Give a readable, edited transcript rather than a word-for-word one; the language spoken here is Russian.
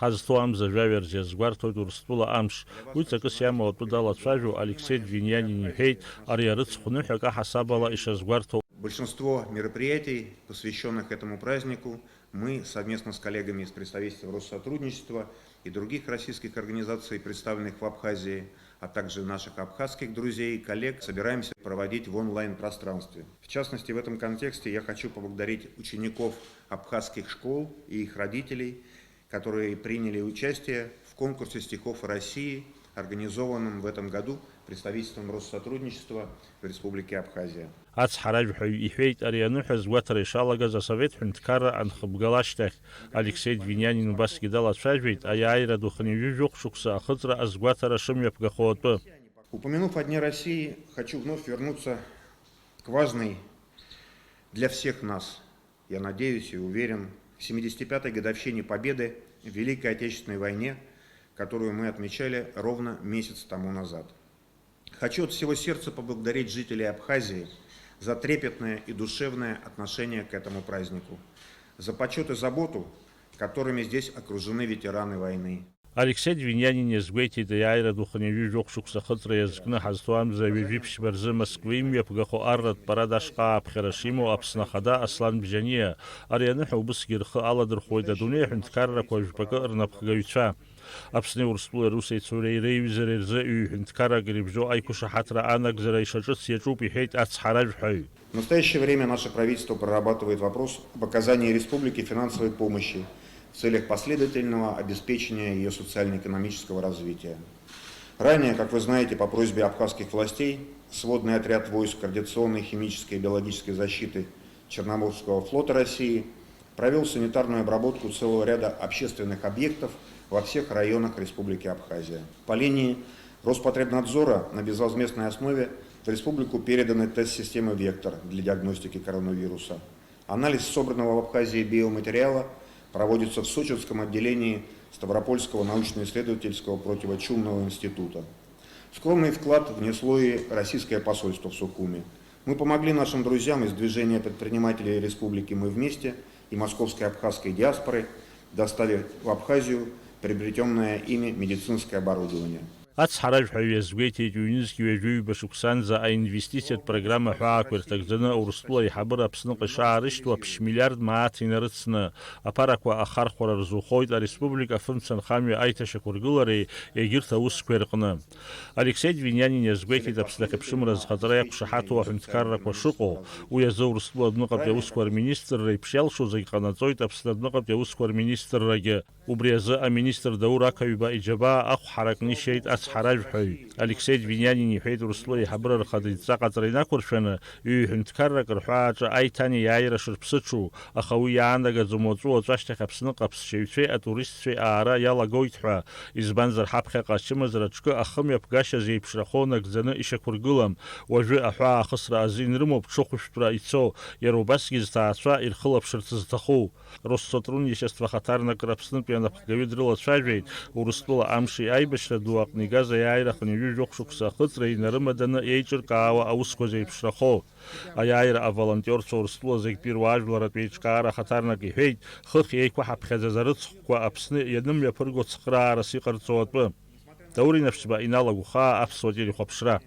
ҳазҭоу амза жәаҩа згәарҭоит Урыстәыла амш. Уи ҵакыс иамоу далацәажәо Алексей Двинянин иҳәеит, ари арыцхә ныҳәак аҳасабала ишазгәарҭоу. Большинство мероприятий, посвященных этому празднику, мы совместно с коллегами из представительства Россотрудничества и других российских организаций, представленных в Абхазии, а также наших абхазских друзей и коллег, собираемся проводить в онлайн-пространстве. В частности, в этом контексте я хочу поблагодарить учеников абхазских школ и их родителей, которые приняли участие в конкурсе стихов России, организованном в этом году представительством Россотрудничества в Республике Абхазия. ацҳаражәҳәаҩ иҳәеит, ари аныҳәа згәаҭара ишалагаз асовет ҳәынҭқарра анхыбгала ашьҭахь. Алексей Двинянин убасгьы далацәажәеит аиааира ду хынҩажәи шықәса ахыҵра азгәаҭара шымҩаԥгахо атәы. Упомянув о Дне России, хочу вновь вернуться к важной для всех нас, я надеюсь и уверен, 75-й годовщине Победы в Великой Отечественной войне, которую мы отмечали ровно месяц тому назад. Хочу от всего сердца поблагодарить жителей Абхазии за трепетное и душевное отношение к этому празднику, за почет и заботу, которыми здесь окружены ветераны войны. Алексей Двинянин иазгәеиҭеит аиааира ду хынҩажәи шықәса ахыҵра иазкны ҳазҭоу амза ҩажәи рзы Москвы имҩаԥгахо арратә парад ашҟа аԥхьара шимоу Аԥсны Ахада Аслан Бџьаниа. Ари аныҳәа убысгьы рхы аладырхәуеит адунеи аҳәынҭқаррақәа жәпакы рнапхгаҩцәа. Аԥсни Урыстәылеи Русеицуреи реиҩызареи рзы ҩ-ҳәынҭқаррак ирыбжьоу аиқәышаҳаҭра анагӡара ишаҿыц иаҿуп иҳәеит ацҳаражәҳәаҩ. В настоящее время наше правительство прорабатывает вопрос об оказании республике финансовой помощи в целях последовательного обеспечения ее социально-экономического развития. Ранее, как вы знаете, по просьбе абхазских властей, сводный отряд войск радиационной, химической и биологической защиты Черноморского флота России провел санитарную обработку целого ряда общественных объектов во всех районах Республики Абхазия. По линии Роспотребнадзора на безвозмездной основе в республику переданы тест-системы «Вектор» для диагностики коронавируса. Анализ собранного в Абхазии биоматериала проводится в Сочинском отделении Ставропольского научно-исследовательского противочумного института. Скромный вклад внесло и российское посольство в Сухуми. Мы помогли нашим друзьям из движения предпринимателей Республики «Мы вместе» и московской абхазской диаспоры, доставив в Абхазию приобретенное ими медицинское оборудование. ацҳаражәҳәаҩ иазгәеиҭеит ҩ-нызқьи ҩажәи шықәсанӡа аинвестициатә программа ҳәаақәа ирҭагӡаны Урыстәыла аиҳабыра Аԥсныҟа ишаарышьҭуа ԥшь-миллиард мааҭ инарыцны аԥарақәа ахархәара рзухоит ареспублика афымца нхамҩа аиҭашьақәыргылареи егьырҭ аусқәа рҟны. Алексей Двинянин иазгәеиҭеит Аԥсны ахьыԥшымра зхаҵара иақәшаҳаҭу аҳәынҭқаррақәа шыҟоу, уи азы Урыстәыла адәныҟатәи аусқәа рминистрра иԥш иалшо зегь ҟанаҵоит Аԥсны адәныҟатәи аусқәа рминистррагьы. Убри азы аминистр Даур Ақаҩба иџьабаа ахә ҳаракны ишьеит ацҳаражәҳәаҩ. Алексей Двинянин иҳәеит Урыстәыла аиҳабыра рхада идҵаҟаҵара инақәыршәаны ҩ-ҳәынҭқаррак рҳәааҿы аиҭани иааира шырԥсыҽу, аха уи иаанагаӡом уаҵәы-уаҵәы ашьҭахь Аԥсныҟа аԥсшьаҩцәеи атуристцәеи аара иалагоит ҳәа, избанзар ҳаԥхьаҟа ачымазара ҿкы ахымҩаԥгашьа зеиԥшрахо нагӡаны ишьақәыргылам. Уажәы аҳәаа ахысра азин рымоуп ҽыхәышәтәра ицо, иара убасгьы зҭаацәа ирхылаԥшырц зҭаху. Россотрудничество хаҭарнакра Аԥснытәи анапхгаҩы дрылацәажәеит Урыстәыла амши аибашьра ду аҟны игаз аиааира хынҩажәи шықәса ахыҵра инарымаданы еиҿыркаауа аусқәа зеиԥшрахо. Аиааира аволонтерцәа Урыстәыла зегьтәи руаажәларатә еиҿкаара хаҭарнак иҳәеит, хыхь еиқәаҳаԥхьаӡаз арыцхәқәа Аԥсны ианымҩаԥырго цхыраарас иҟарҵо атәы. Даур Инавшьба, Инал Агәхаа, Аԥсуа телехәаԥшра.